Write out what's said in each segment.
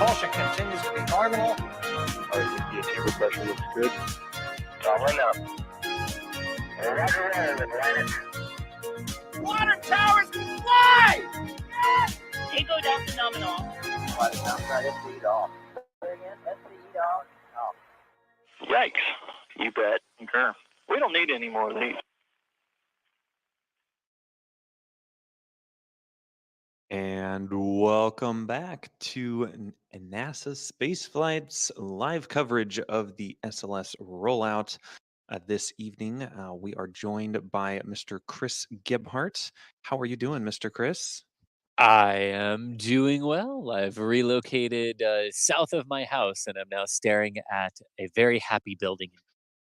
Propulsion continues to be nominal. The chamber pressure looks good. Right now. Roger, Atlantis. Water towers fly! Yes! Tango down to nominal. Flight is outside FD off. FD off. Yikes. You bet. Okay. We don't need any more of these. And welcome back to NASA Spaceflight's live coverage of the SLS rollout. This evening, we are joined by Mr. Chris Gebhardt. How are you doing, Mr. Chris? I am doing well. I've relocated south of my house, and I'm now staring at a very happy building.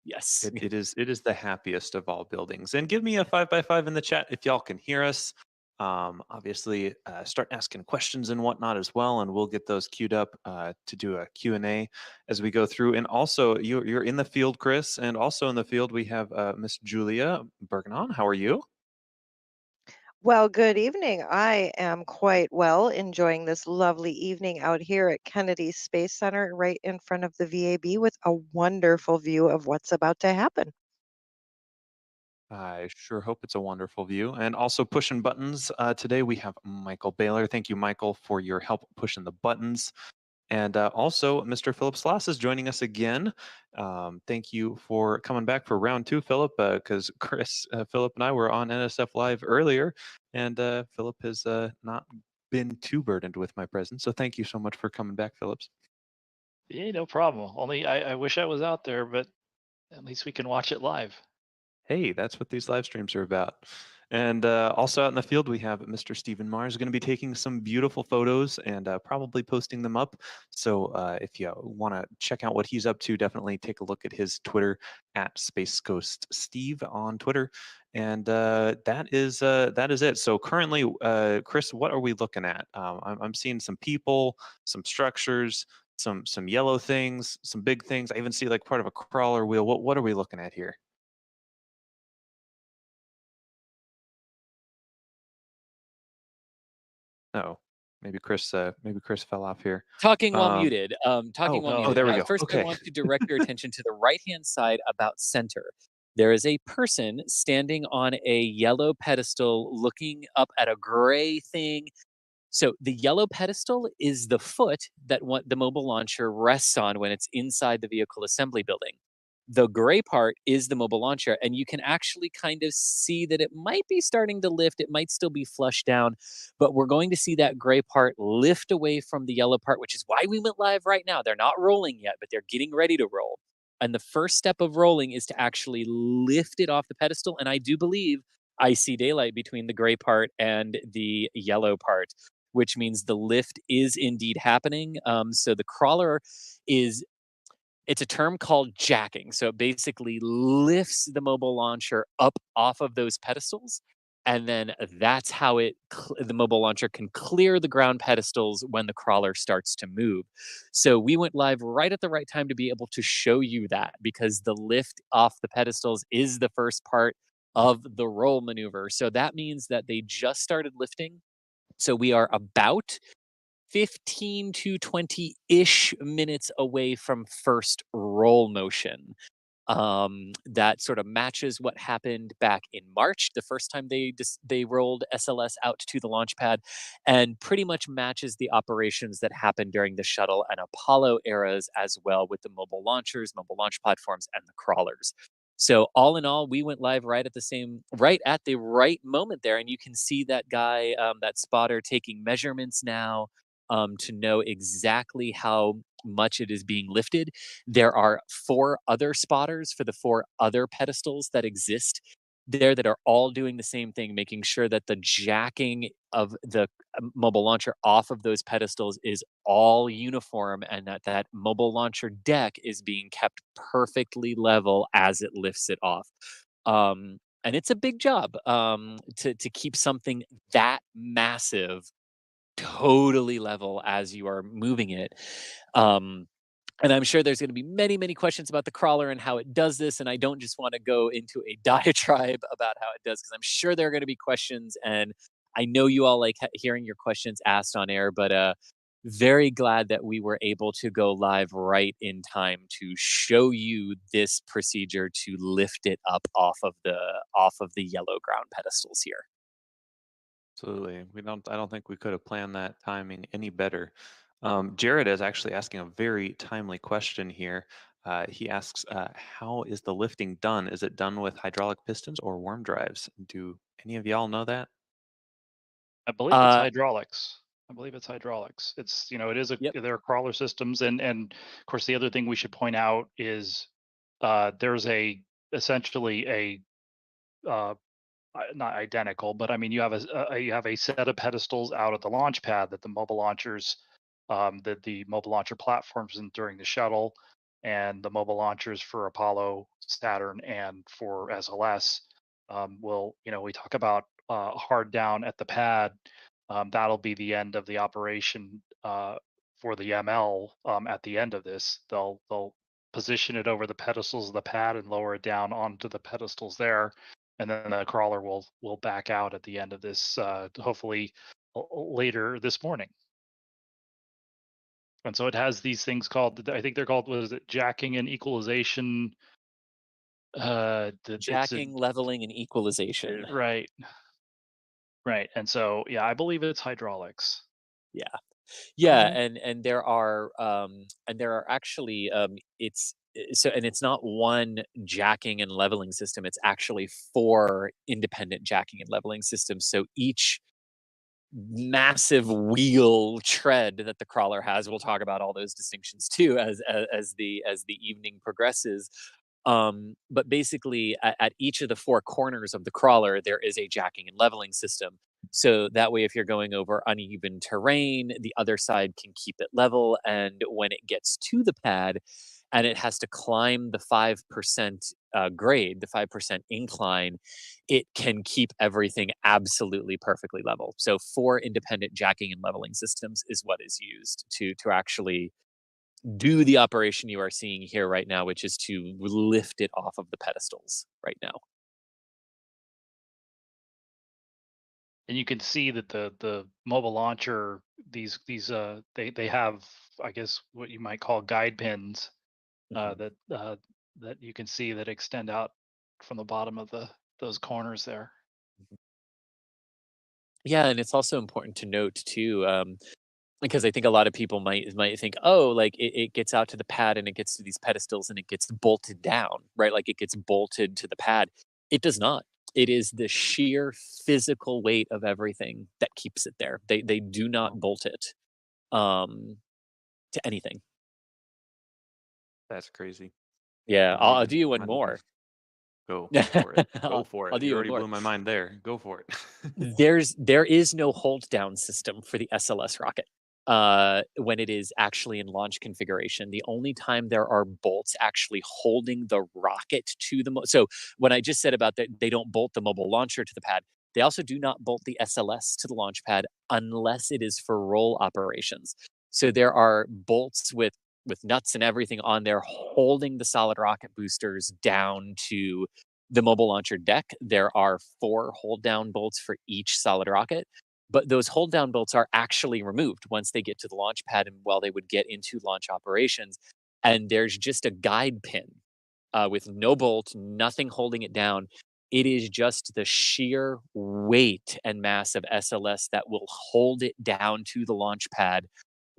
Yes. It is the happiest of all buildings. And give me a 5x5 in the chat if y'all can hear us. Obviously, start asking questions and whatnot as well, and we'll get those queued up to do a Q&A as we go through. And also, you're in the field, Chris, and also in the field we have Miss Julia Bergenon. How are you? Well, good evening. I am quite well, enjoying this lovely evening out here at Kennedy Space Center, right in front of the VAB, with a wonderful view of what's about to happen. I sure hope it's a wonderful view. And also pushing buttons today, we have Michael Baylor. Thank you, Michael, for your help pushing the buttons. And also, Mr. Philip Sloss is joining us again. Thank you for coming back for round two, Philip, because Chris, Philip, and I were on NSF Live earlier, and Philip has not been too burdened with my presence. So thank you so much for coming back, Phillips. Yeah, no problem. Only I wish I was out there, but at least we can watch it live. Hey, that's what these live streams are about. And also out in the field, we have Mr. Stephen Mars going to be taking some beautiful photos and probably posting them up. So if you want to check out what he's up to, definitely take a look at his Twitter at Space Ghost Steve on Twitter. And that is it. So currently, Chris, what are we looking at? I'm seeing some people, some structures, some yellow things, some big things. I even see like part of a crawler wheel. What are we looking at here? Oh, maybe Chris fell off here. Talking while muted. Talking while muted. Oh, there we go. First, Okay. I want to direct your attention to the right-hand side about center. There is a person standing on a yellow pedestal looking up at a gray thing. So the yellow pedestal is the foot that the mobile launcher rests on when it's inside the vehicle assembly building. The gray part is the mobile launcher, and you can actually kind of see that it might be starting to lift. It might still be flushed down, but we're going to see that gray part lift away from the yellow part, which is why we went live right now. They're not rolling yet, but they're getting ready to roll. And the first step of rolling is to actually lift it off the pedestal. And I do believe I see daylight between the gray part and the yellow part, which means the lift is indeed happening. So the crawler it's a term called jacking. So it basically lifts the mobile launcher up off of those pedestals. And then that's how the mobile launcher can clear the ground pedestals when the crawler starts to move. So we went live right at the right time to be able to show you that, because the lift off the pedestals is the first part of the roll maneuver. So that means that they just started lifting. So we are about 15 to 20-ish minutes away from first roll motion. That sort of matches what happened back in March, the first time they rolled SLS out to the launch pad, and pretty much matches the operations that happened during the shuttle and Apollo eras as well, with the mobile launchers, mobile launch platforms, and the crawlers. So all in all, we went live right at the right moment there, and you can see that guy, that spotter, taking measurements now to know exactly how much it is being lifted. There are 4 other spotters for the 4 other pedestals that exist there that are all doing the same thing, making sure that the jacking of the mobile launcher off of those pedestals is all uniform, and that mobile launcher deck is being kept perfectly level as it lifts it off. And it's a big job to keep something that massive totally level as you are moving it. And I'm sure there's going to be many, many questions about the crawler and how it does this. And I don't just want to go into a diatribe about how it does, because I'm sure there are going to be questions. And I know you all like hearing your questions asked on air, but very glad that we were able to go live right in time to show you this procedure to lift it up off of the yellow ground pedestals here. Absolutely. I don't think we could have planned that timing any better. Jared is actually asking a very timely question here. He asks, how is the lifting done? Is it done with hydraulic pistons or worm drives? Do any of y'all know that? I believe it's Uh, hydraulics. I believe it's hydraulics. It's, it is yep. there are crawler systems, and of course the other thing we should point out is there's essentially a not identical, but I mean you have a set of pedestals out at the launch pad that the mobile launchers, that the mobile launcher platforms and during the shuttle, and the mobile launchers for Apollo, Saturn, and for SLS. We talk about hard down at the pad. That'll be the end of the operation for the ML. At the end of this, they'll position it over the pedestals of the pad and lower it down onto the pedestals there, and then the crawler will back out at the end of this, hopefully later this morning. And so it has these things called, I think they're called, what is it, jacking and equalization. Jacking, leveling, and equalization. Right. And so yeah, I believe it's hydraulics. Yeah, Mhm. and there are actually it's not one jacking and leveling system. It's actually four independent jacking and leveling systems. So each massive wheel tread that the crawler has. We'll talk about all those distinctions too as the evening progresses. But basically, at each of the four corners of the crawler, there is a jacking and leveling system. So that way, if you're going over uneven terrain, the other side can keep it level. And when it gets to the pad and it has to climb the 5% grade, the 5% incline, it can keep everything absolutely perfectly level. So, four independent jacking and leveling systems is what is used to actually do the operation you are seeing here right now, which is to lift it off of the pedestals right now. And you can see that the mobile launcher, they have, I guess, what you might call guide pins, Mhm. that you can see that extend out from the bottom of those corners there. Yeah, and it's also important to note too, because I think a lot of people might think, oh, like it gets out to the pad and it gets to these pedestals and it gets bolted down, right? Like it gets bolted to the pad. It does not. It is the sheer physical weight of everything that keeps it there. They do not Oh, bolt it um, to anything. that's crazy. Yeah, I I'll mean, do you one might as well more. just go for it. Go I'll, for I'll it. do You you one already more. blew my mind there. Go for it. There is no hold down system for the SLS rocket when it is actually in launch configuration. The only time there are bolts actually holding the rocket to the so when I just said about that they don't bolt the mobile launcher to the pad, they also do not bolt the SLS to the launch pad unless it is for roll operations. So there are bolts with nuts and everything on there holding the solid rocket boosters down to the mobile launcher deck. There are four hold down bolts for each solid rocket, but those hold down bolts are actually removed once they get to the launch pad and while they would get into launch operations. And there's just a guide pin with no bolt, nothing holding it down. It is just the sheer weight and mass of SLS that will hold it down to the launch pad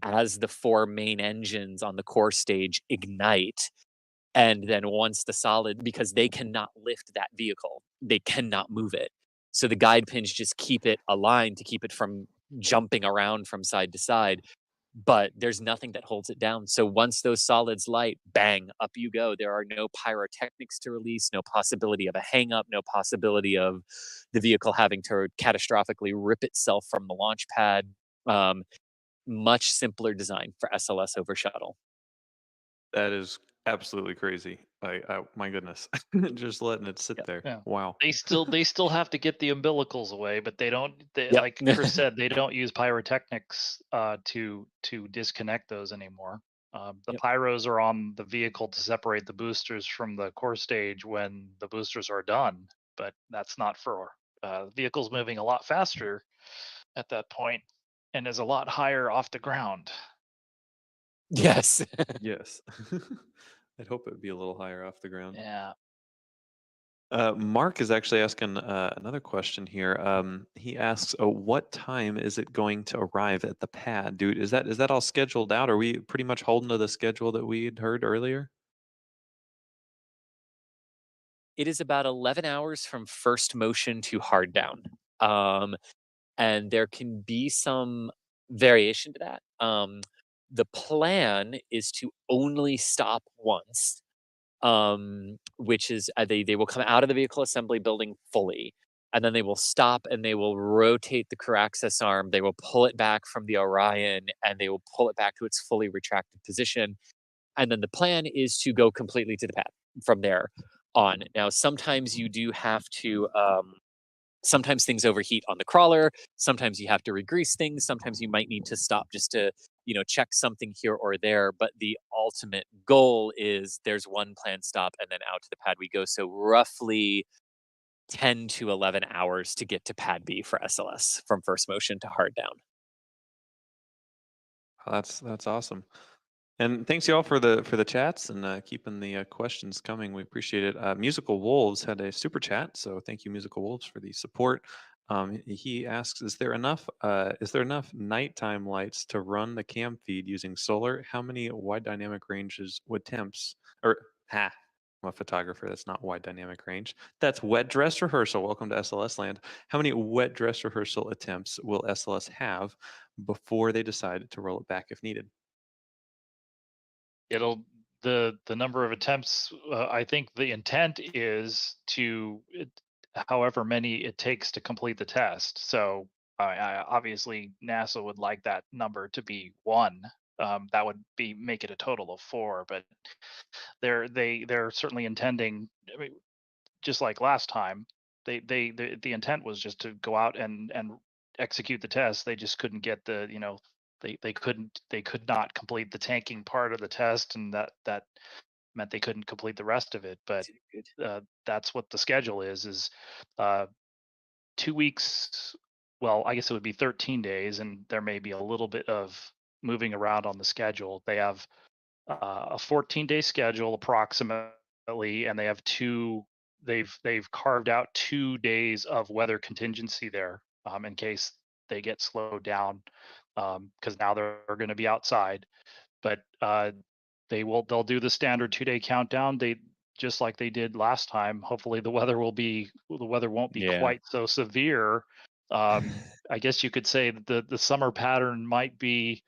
as the four main engines on the core stage ignite. And then once the solid, because they cannot lift that vehicle, they cannot move it. So the guide pins just keep it aligned to keep it from jumping around from side to side. But there's nothing that holds it down. So once those solids light, bang, up you go. There are no pyrotechnics to release, no possibility of a hang up, no possibility of the vehicle having to catastrophically rip itself from the launch pad. Um, Much simpler design for SLS over shuttle. That is absolutely crazy. My goodness, just letting it sit Yep. there. Yeah. Wow. They still have to get the umbilicals away, but they don't. Yep. Like Chris said, they don't use pyrotechnics to disconnect those anymore. The Yep. pyros are on the vehicle to separate the boosters from the core stage when the boosters are done, but that's not for vehicles moving a lot faster at that point. and is a lot higher off the ground. Yes. Yes. I'd hope it would be a little higher off the ground. Yeah. Mark is actually asking another question here. He asks, "What time is it going to arrive at the pad, dude? Is that all scheduled out? Are we pretty much holding to the schedule that we had heard earlier?" It is about 11 hours from first motion to hard down. Um, and there can be some variation to that. The plan is to only stop once, which is they will come out of the vehicle assembly building fully, and then they will stop and they will rotate the crew access arm. They will pull it back from the Orion and they will pull it back to its fully retracted position. And then the plan is to go completely to the pad from there on. Now, sometimes you do have to. Sometimes things overheat on the crawler. Sometimes you have to regrease things. Sometimes you might need to stop just to, check something here or there. But the ultimate goal is there's one planned stop and then out to the pad we go. So roughly 10 to 11 hours to get to pad B for SLS from first motion to hard down. That's awesome. And thanks y'all for the chats and keeping the questions coming. We appreciate it. Musical Wolves had a super chat, so thank you, Musical Wolves, for the support. He asks, "Is there enough nighttime lights to run the cam feed using solar? How many wide dynamic ranges would temps or ha?" I'm a photographer. That's not wide dynamic range. That's wet dress rehearsal. Welcome to SLS land. How many wet dress rehearsal attempts will SLS have before they decide to roll it back if needed? It'll the number of attempts. I think the intent is however many it takes to complete the test. So obviously NASA would like that number to be one. That would make it a total of four. But they're certainly intending. I mean, just like last time, the intent was just to go out and execute the test. They just couldn't get they could not complete the tanking part of the test, and that meant they couldn't complete the rest of it. But that's what the schedule is uh, 2 weeks. Well, I guess it would be 13 days, and there may be a little bit of moving around on the schedule. They have a 14-day schedule approximately, and they have they've carved out 2 days of weather contingency there, in case they get slowed down, because now they're going to be outside. But they'll do the standard 2-day countdown. They just like they did last time. Hopefully the weather won't be Yeah. quite so severe. I guess you could say that the summer pattern might be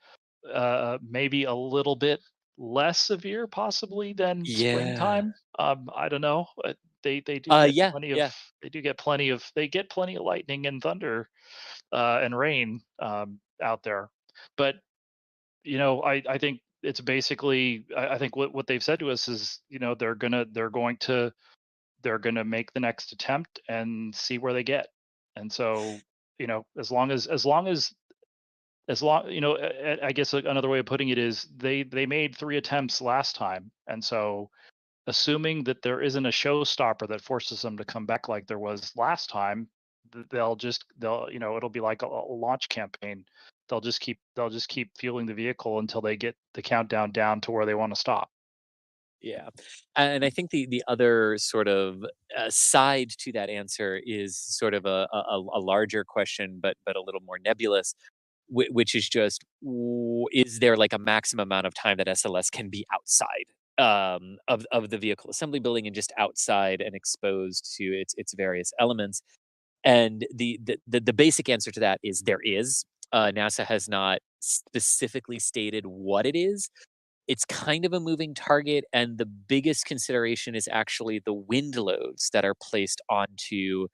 maybe a little bit less severe possibly than Yeah. springtime. I don't know. They do get Yeah. plenty of Yeah. they get plenty of lightning and thunder and rain out there. But I think it's basically I think what they've said to us is they're gonna make the next attempt and see where they get. And so as long I guess another way of putting it is they made 3 attempts last time, and so assuming that there isn't a showstopper that forces them to come back like there was last time, they'll it'll be like a launch campaign. They'll just keep fueling the vehicle until they get the countdown down to where they want to stop. Yeah. And I think the other sort of side to that answer is sort of a larger question, but a little more nebulous, which is just is there like a maximum amount of time that SLS can be outside of the vehicle assembly building and just outside and exposed to its various elements? And the basic answer to that is there is. NASA has not specifically stated what it is. It's kind of a moving target, and the biggest consideration is actually the wind loads that are placed onto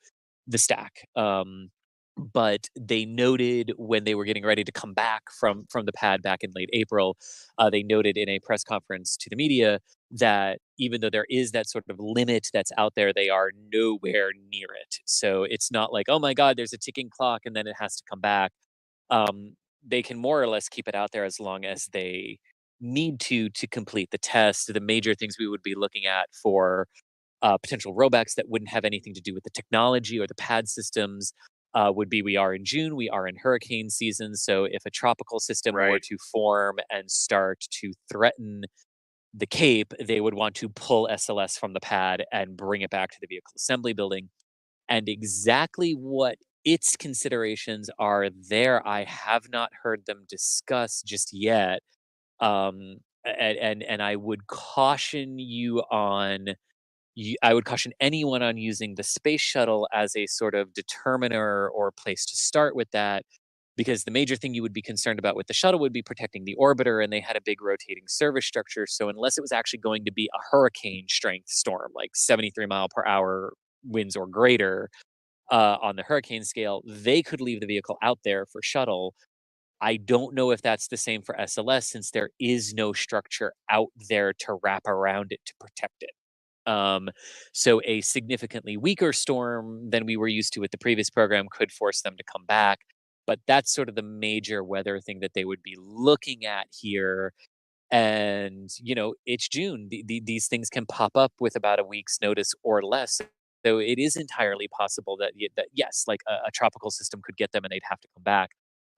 the stack. But they noted when they were getting ready to come back from the pad back in late April, they noted in a press conference to the media that even though there is that sort of limit that's out there, they are nowhere near it. So it's not like, oh my God, there's a ticking clock and then it has to come back. um, they can more or less keep it out there as long as they need to complete the test. The major things we would be looking at for potential rollbacks that wouldn't have anything to do with the technology or the pad systems would be we are in June, we are in hurricane season. So if a tropical system were Right. to form and start to threaten the Cape, they would want to pull SLS from the pad and bring it back to the vehicle assembly building. And exactly what its considerations are there, I have not heard them discuss just yet. And I would caution you on I would caution anyone on using the space shuttle as a sort of determiner or place to start with that, because the major thing you would be concerned about with the shuttle would be protecting the orbiter, and they had a big rotating service structure. So unless it was actually going to be a hurricane strength storm, like 73-mile-per-hour winds or greater on the hurricane scale, they could leave the vehicle out there for shuttle. I don't know if that's the same for SLS, since there is no structure out there to wrap around it to protect it. Um, so a significantly weaker storm than we were used to with the previous program could force them to come back. But that's sort of the major weather thing that they would be looking at here. And, it's June. These things can pop up with about a week's notice or less. So it is entirely possible that, that yes, like a tropical system could get them and they'd have to come back.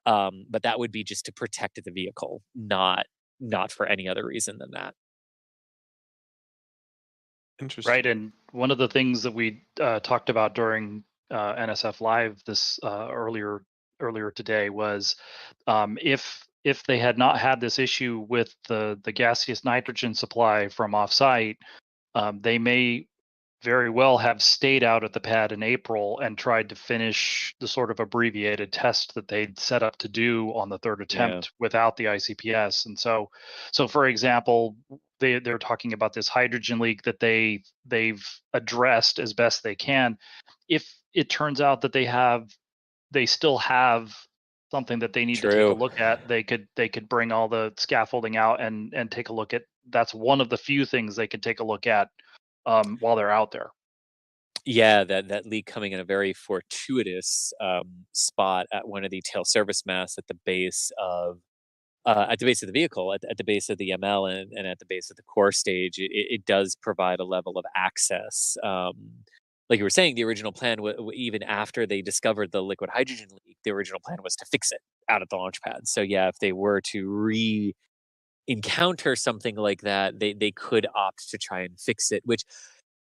But that would be just to protect the vehicle, not for any other reason than that. Interesting. Right, and one of the things that we talked about during NSF Live this earlier today was if they had not had this issue with the gaseous nitrogen supply from offsite, they may very well have stayed out at the pad in April and tried to finish the sort of abbreviated test that they'd set up to do on the third attempt without the ICPS. And so for example, they're talking about this hydrogen leak that they've addressed as best they can. If it turns out that they still have something that they need to take a True. look at, they could bring all the scaffolding out and take a look at. That's one of the few things they could take a look at while they're out there. Yeah, that leak coming in a very fortuitous spot at one of the tail service masts at the base of the vehicle, at the base of the ML, and at the base of the core stage. It does provide a level of access. Like you were saying, the original plan, even after they discovered the liquid hydrogen leak, the original plan was to fix it out at the launch pad. So yeah, if they were to encounter something like that, they could opt to try and fix it, which,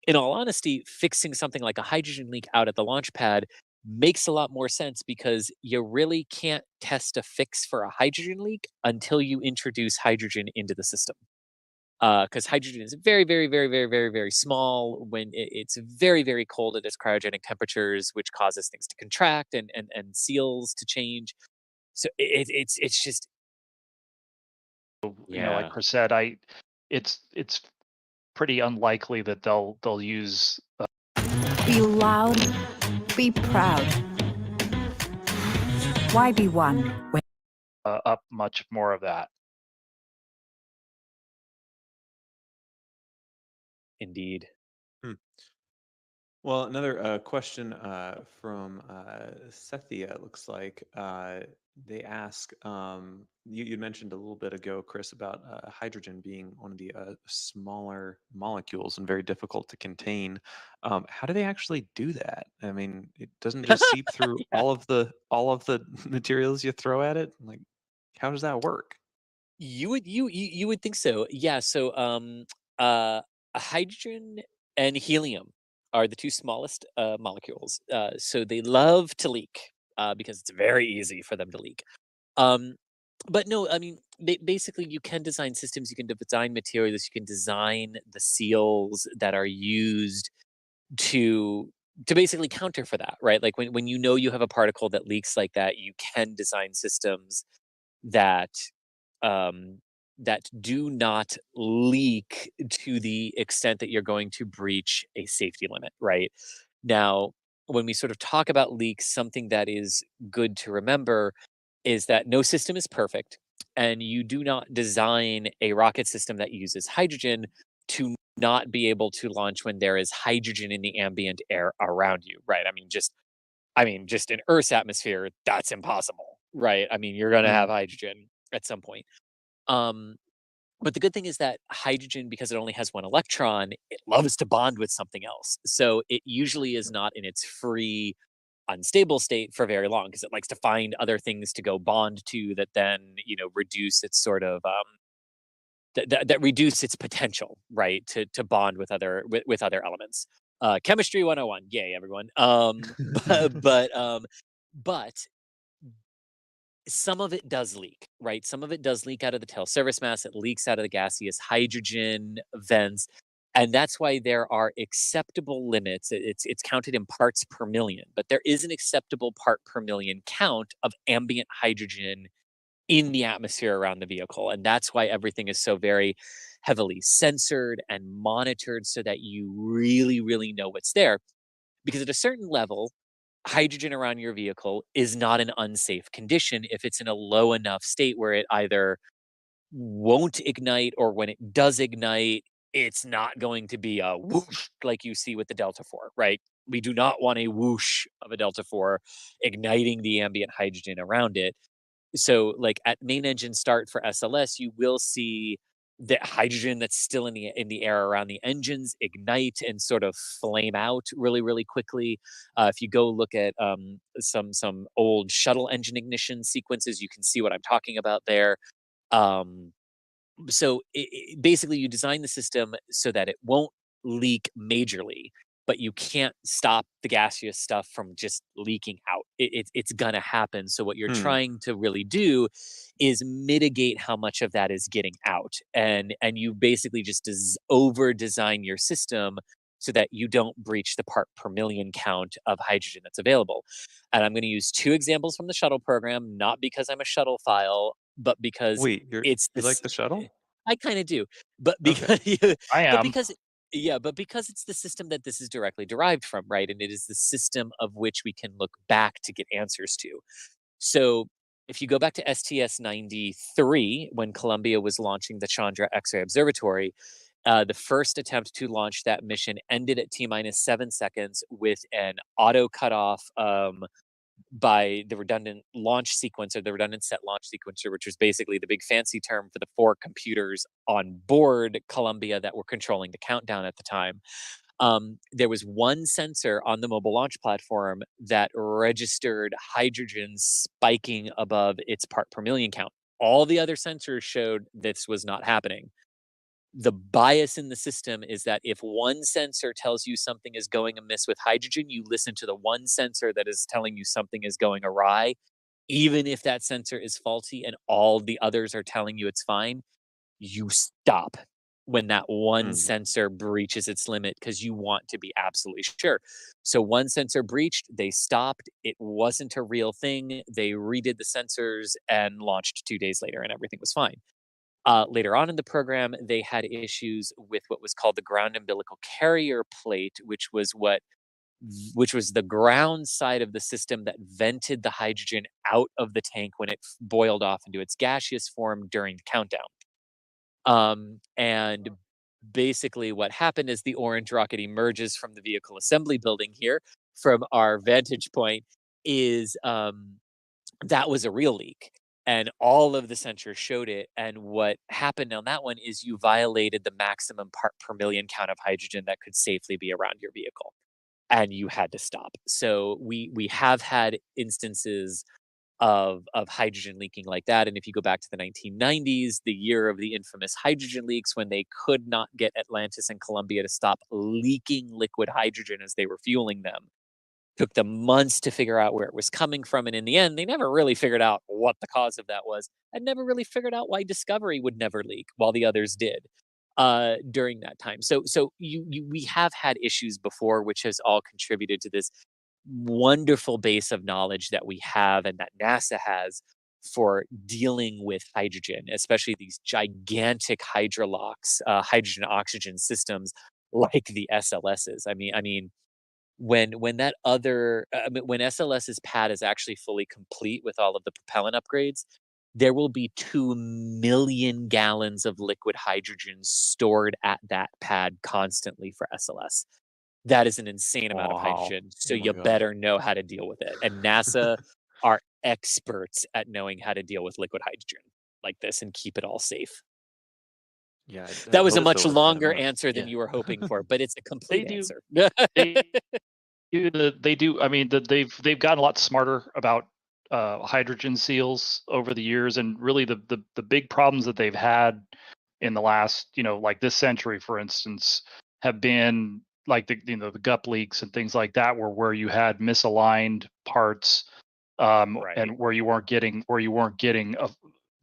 in all honesty, fixing something like a hydrogen leak out at the launch pad makes a lot more sense, because you really can't test a fix for a hydrogen leak until you introduce hydrogen into the system. Because hydrogen is very, very, very, very, very, very small when it's very, very cold at its cryogenic temperatures, which causes things to contract and seals to change. So it's just, Like yeah. Chris said, it's pretty unlikely that they'll use Be loud, be proud. Why be one when up much more of that. Indeed. Well, another question from Sethia, it looks like. They ask, you mentioned a little bit ago, Chris, about hydrogen being one of the smaller molecules and very difficult to contain. How do they actually do that? I mean, it doesn't just seep through Yeah. all of the materials you throw at it. Like, how does that work? You would think so. Yeah, so hydrogen and helium are the two smallest molecules. So they love to leak because it's very easy for them to leak. Um but no, I mean, basically you can design systems, you can design materials, you can design the seals that are used to basically counter for that, right? Like when you have a particle that leaks like that, you can design systems that um, that do not leak to the extent that you're going to breach a safety limit, right? Now, when we sort of talk about leaks, something that is good to remember is that no system is perfect, and you do not design a rocket system that uses hydrogen to not be able to launch when there is hydrogen in the ambient air around you, right? I mean, just in Earth's atmosphere, that's impossible, right? I mean, you're going to have hydrogen at some point. Um, but the good thing is that hydrogen, because it only has one electron, it loves to bond with something else. So it usually is not in its free unstable state for very long because it likes to find other things to go bond to that then reduce its sort of that reduce its potential, right, to bond with other elements. Chemistry 101, yay everyone. But some of it does leak, right? Some of it does leak out of the tail surface mass. It leaks out of the gaseous hydrogen vents. And that's why there are acceptable limits. It's counted in parts per million, but there is an acceptable part per million count of ambient hydrogen in the atmosphere around the vehicle. And that's why everything is so very heavily censored and monitored so that you really, really know what's there. Because at a certain level, hydrogen around your vehicle is not an unsafe condition if it's in a low enough state where it either won't ignite or when it does ignite, it's not going to be a whoosh like you see with the Delta 4, right? We do not want a whoosh of a Delta 4 igniting the ambient hydrogen around it. So, like at main engine start for SLS, you will see the hydrogen that's still in the air around the engines ignite and sort of flame out really, really quickly. If you go look at some old shuttle engine ignition sequences, you can see what I'm talking about there. So basically, you design the system so that it won't leak majorly, but you can't stop the gaseous stuff from just leaking out. It's gonna happen. So what you're trying to really do is mitigate how much of that is getting out, and you basically just over design your system so that you don't breach the part per million count of hydrogen that's available. And I'm going to use two examples from the shuttle program, not because I'm a shuttle file, but because Wait, you it's like this. the shuttle? I kind of do, but Okay. because I but am. because yeah, but because it's the system that this is directly derived from, right? And it is the system of which we can look back to get answers to. So if you go back to STS 93, when Columbia was launching the Chandra X-ray Observatory, the first attempt to launch that mission ended at T-minus 7 seconds with an auto cutoff by the redundant launch sequencer, the redundant set launch sequencer, which was basically the big fancy term for the 4 computers on board Columbia that were controlling the countdown at the time. There was one sensor on the mobile launch platform that registered hydrogen spiking above its part per million count. All the other sensors showed this was not happening. The bias in the system is that if one sensor tells you something is going amiss with hydrogen, you listen to the one sensor that is telling you something is going awry, even if that sensor is faulty and all the others are telling you it's fine. You stop when that one sensor breaches its limit because you want to be absolutely sure. So one sensor breached, they stopped. It wasn't a real thing. They redid the sensors and launched 2 days later, and everything was fine. Later on in the program, they had issues with what was called the ground umbilical carrier plate, which was the ground side of the system that vented the hydrogen out of the tank when it boiled off into its gaseous form during the countdown. And basically what happened is the orange rocket emerges from the vehicle assembly building here from our vantage point is that was a real leak. And all of the sensors showed it. And what happened on that one is you violated the maximum part per million count of hydrogen that could safely be around your vehicle. And you had to stop. So we have had instances of hydrogen leaking like that. And if you go back to the 1990s, the year of the infamous hydrogen leaks, when they could not get Atlantis and Columbia to stop leaking liquid hydrogen as they were fueling them, took them months to figure out where it was coming from. And in the end, they never really figured out what the cause of that was and never really figured out why Discovery would never leak while the others did during that time. So we have had issues before, which has all contributed to this wonderful base of knowledge that we have and that NASA has for dealing with hydrogen, especially these gigantic hydrolocks, hydrogen oxygen systems like the SLSs. I mean, when that other when SLS's pad is actually fully complete with all of the propellant upgrades, there will be 2 million gallons of liquid hydrogen stored at that pad constantly for SLS. That is an insane amount of Wow. hydrogen. So Oh my you God. better know how to deal with it. And NASA are experts at knowing how to deal with liquid hydrogen like this and keep it all safe. Yeah, That I'd was a hope much so. longer answer than Yeah. you were hoping for, but it's a They complete do. answer. They They do. I mean, they've gotten a lot smarter about hydrogen seals over the years, and really the big problems that they've had in the last, like this century, for instance, have been like the gup leaks and things like that, where you had misaligned parts, Right. and where you weren't getting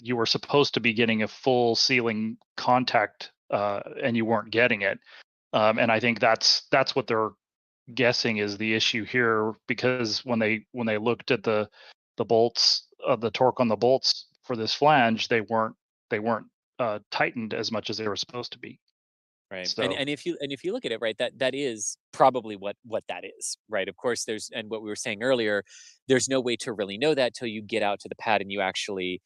you were supposed to be getting a full sealing contact, and you weren't getting it. And I think that's what they're guessing is the issue here, because when they looked at the bolts, the torque on the bolts for this flange, they weren't tightened as much as they were supposed to be. Right. So And if you look at it, right, that is probably what that is, right? Of course, there's, and what we were saying earlier, there's no way to really know that till you get out to the pad and you actually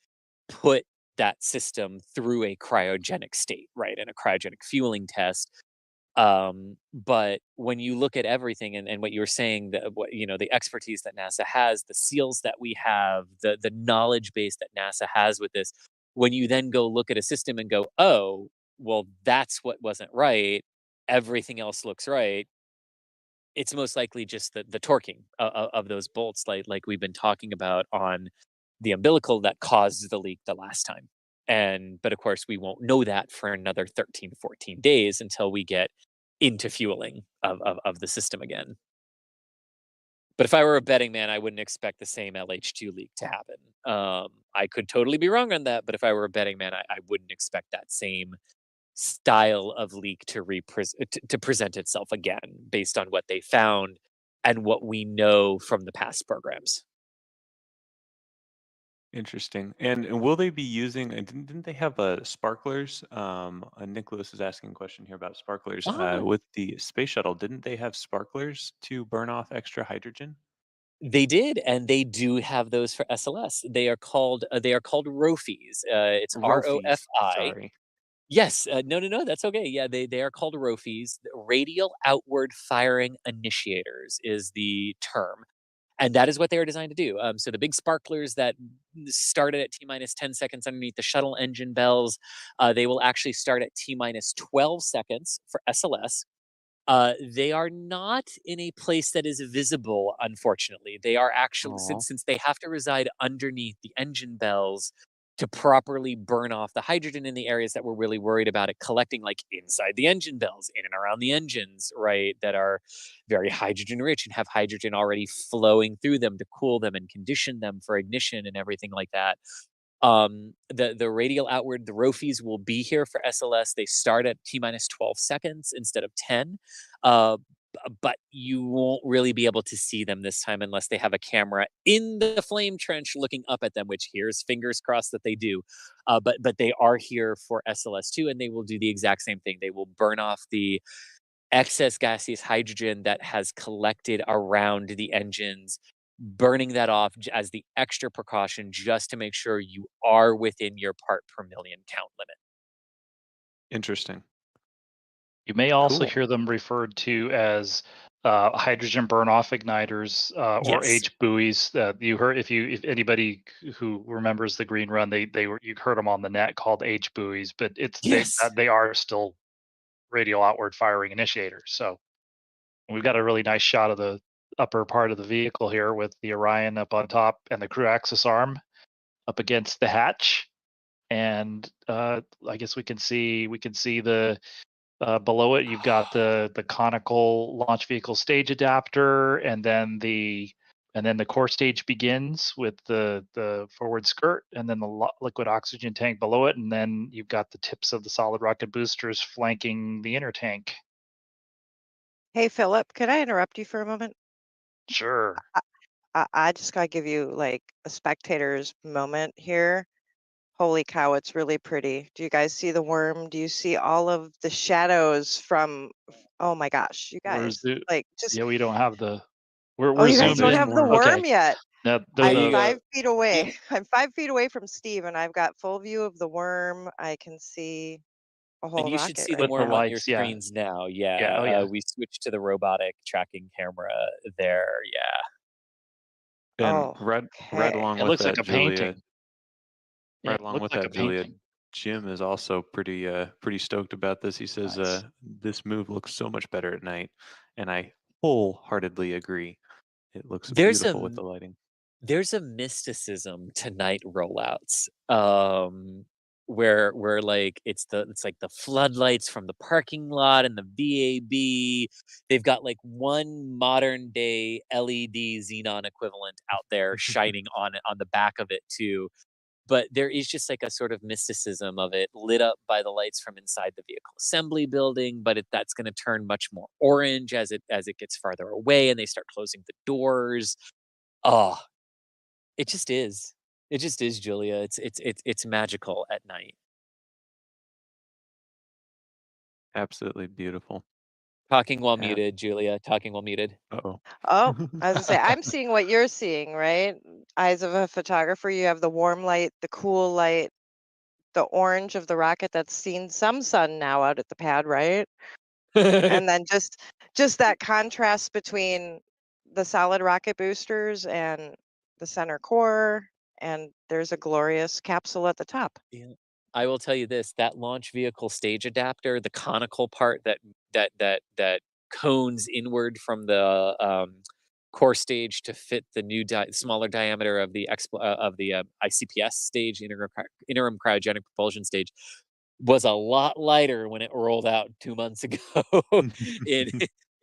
put that system through a cryogenic state, right? And a cryogenic fueling test. But when you look at everything, and what you were saying, that what the expertise that NASA has, the seals that we have, the knowledge base that NASA has with this, when you then go look at a system and go, oh, well, that's what wasn't right, everything else looks right, it's most likely just the torquing of those bolts, like we've been talking about on the umbilical, that caused the leak the last time. But of course, we won't know that for another 13 to 14 days until we get into fueling of the system again. But if I were a betting man, I wouldn't expect the same LH2 leak to happen. I could totally be wrong on that, but if I were a betting man, I wouldn't expect that same style of leak to present itself again, based on what they found and what we know from the past programs. Interesting. And will they be using? Didn't they have sparklers? Nicholas is asking a question here about sparklers. Ah, With the space shuttle, didn't they have sparklers to burn off extra hydrogen? they did, and they do have those for SLS. They are called ROFIs. It's Rofies. ROFI. Sorry. Yes, no, no, no, that's okay. Yeah, they are called ROFIs. Radial outward firing initiators is the term, and that is what they are designed to do. So the big sparklers that started at T minus 10 seconds underneath the shuttle engine bells, they will actually start at T minus 12 seconds for SLS. They are not in a place that is visible, unfortunately. They are actually, Oh, since they have to reside underneath the engine bells to properly burn off the hydrogen in the areas that we're really worried about it collecting, like inside the engine bells, in and around the engines, right, that are very hydrogen rich and have hydrogen already flowing through them to cool them and condition them for ignition and everything like that. The radial outward, the ROFIs will be here for SLS. They start at T minus 12 seconds instead of 10. But you won't really be able to see them this time unless they have a camera in the flame trench looking up at them, which here's fingers crossed that they do. But they are here for SLS too, and they will do the exact same thing. They will burn off the excess gaseous hydrogen that has collected around the engines, burning that off as the extra precaution, just to make sure you are within your part per million count limit. interesting. you may also Cool. hear them referred to as hydrogen burn-off igniters, or Yes. H buoys. You heard, if anybody who remembers the Green Run, you heard them on the net called H buoys, but Yes. they are still radial outward firing initiators. So we've got a really nice shot of the upper part of the vehicle here with the Orion up on top and the crew access arm up against the hatch. And I guess we can see the below it. You've got the conical launch vehicle stage adapter, and then the core stage begins with the forward skirt, and then the liquid oxygen tank below it, and then you've got the tips of the solid rocket boosters flanking the inner tank. Hey, Philip, could I interrupt you for a moment? Sure. I just gotta give you like a spectator's moment here. Holy cow, it's really pretty. Do you guys see the worm? Do you see all of the shadows from, oh my gosh, you Where's guys, the? like just, Yeah, we don't have the. oh, We're you Oh, guys don't zoomed there's in. have the more. worm Okay. yet. Now There I'm you go. 5 feet away. Yep. I'm 5 feet away from Steve, and I've got full view of the worm. I can see a And whole you should rocket see the right with the worm now. on your lights, yeah, screens now. yeah, Yeah. oh yeah. We switched to the robotic tracking camera there. Yeah. And Oh, right okay. along It with looks like that, a Julia. painting. Yeah, Right it along looks with like a that, Julia. painting. Jim is also pretty stoked about this. He says Nice. this move looks so much better at night, and I wholeheartedly agree. It looks There's beautiful a with the lighting. there's a mysticism to night rollouts, where like it's like the floodlights from the parking lot and the VAB. They've got like one modern day LED xenon equivalent out there shining on the back of it too. But there is just like a sort of mysticism of it lit up by the lights from inside the vehicle assembly building, but that's going to turn much more orange as it gets farther away and they start closing the doors. Oh, it just is. It just is, Julia. It's magical at night. Absolutely beautiful. Talking while Ab- muted, Julia. Talking while muted. Uh-oh. Oh, I was gonna say, I'm seeing what you're seeing, right? Eyes of a photographer, you have the warm light, the cool light, the orange of the rocket that's seen some sun now out at the pad, right? And then just that contrast between the solid rocket boosters and the center core, and there's a glorious capsule at the top. Yeah. I will tell you this, that launch vehicle stage adapter, the conical part that cones inward from the core stage to fit the new smaller diameter of the ICPS stage, interim cryogenic propulsion stage, was a lot lighter when it rolled out 2 months ago in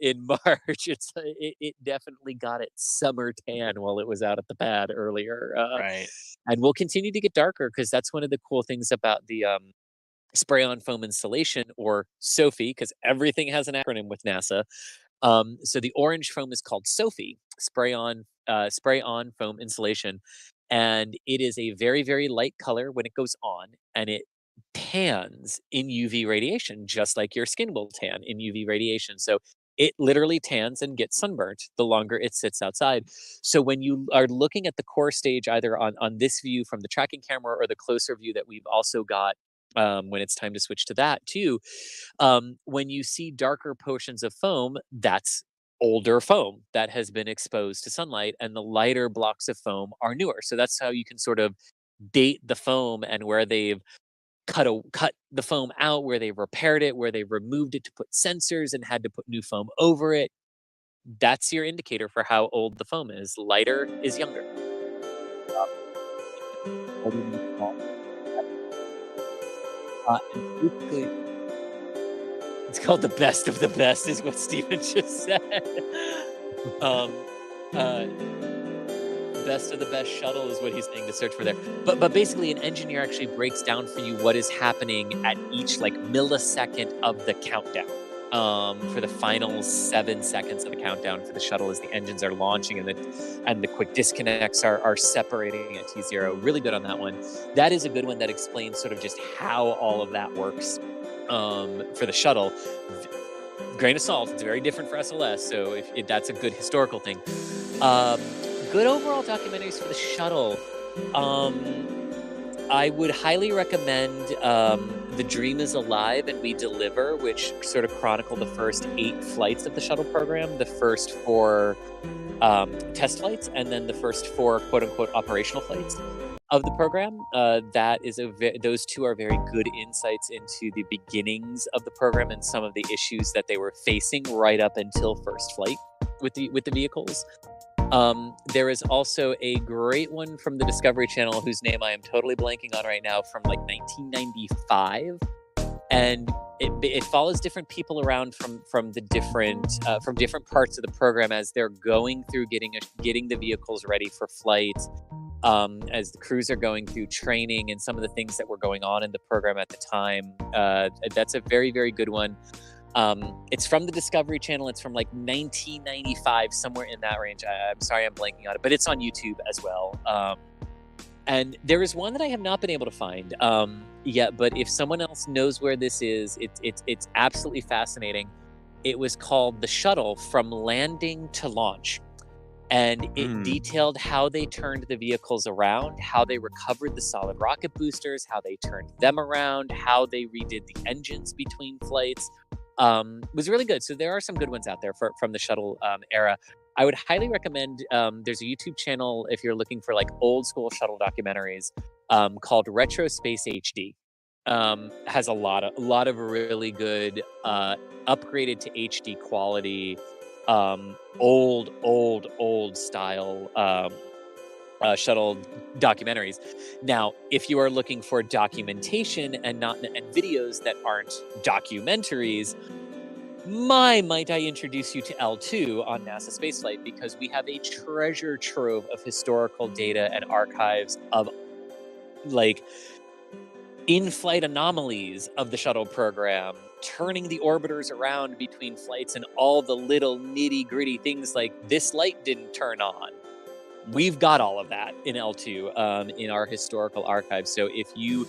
in March. It definitely got its summer tan while it was out at the pad earlier. Right. And will continue to get darker because that's one of the cool things about the spray-on foam installation, or SOFI, because everything has an acronym with NASA. So the orange foam is called SOFI, spray-on foam insulation, and it is a very, very light color when it goes on, and it tans in UV radiation, just like your skin will tan in UV radiation. So it literally tans and gets sunburnt the longer it sits outside. So when you are looking at the core stage, either on this view from the tracking camera or the closer view that we've also got when it's time to switch to that too, when you see darker portions of foam, that's older foam that has been exposed to sunlight, and the lighter blocks of foam are newer. So that's how you can sort of date the foam and where they've cut the foam out, where they've repaired it, where they've removed it to put sensors and had to put new foam over it. That's your indicator for how old the foam is. Lighter is younger. And basically, it's called the best of the best, is what Steven just said. um, uh, best of the best shuttle is what he's saying to search for there. But basically, an engineer actually breaks down for you what is happening at each like millisecond of the countdown. For the final 7 seconds of the countdown for the shuttle, as the engines are launching and the quick disconnects are separating at T0. Really good on that one. That is a good one that explains sort of just how all of that works for the shuttle. Grain of salt, it's very different for SLS, so if that's a good historical thing. Good overall documentaries for the shuttle. I would highly recommend The Dream is Alive and We Deliver, which sort of chronicle the first 8 flights of the shuttle program, the first 4 test flights, and then the first 4 quote-unquote operational flights of the program. Those 2 are very good insights into the beginnings of the program and some of the issues that they were facing right up until first flight with the vehicles. There is also a great one from the Discovery Channel, whose name I am totally blanking on right now, from like 1995, and it follows different people around from different parts of the program as they're going through getting the vehicles ready for flight, as the crews are going through training and some of the things that were going on in the program at the time. That's a very, very good one. It's from the Discovery Channel. It's from like 1995, somewhere in that range. I'm sorry, I'm blanking on it, but it's on YouTube as well. And there is one that I have not been able to find yet, but if someone else knows where this is, it's absolutely fascinating. It was called The Shuttle from Landing to Launch. And it detailed how they turned the vehicles around, how they recovered the solid rocket boosters, how they turned them around, how they redid the engines between flights. Was really good. So there are some good ones out there from the shuttle era. I would highly recommend, there's a YouTube channel if you're looking for like old school shuttle documentaries, called Retro Space HD. Has a lot of really good upgraded to HD quality old style shuttle documentaries. Now, if you are looking for documentation and videos that aren't documentaries, might I introduce you to L2 on NASA Spaceflight, because we have a treasure trove of historical data and archives of like in-flight anomalies of the shuttle program, turning the orbiters around between flights, and all the little nitty-gritty things like this light didn't turn on. We've got all of that in L2 in our historical archives. So if you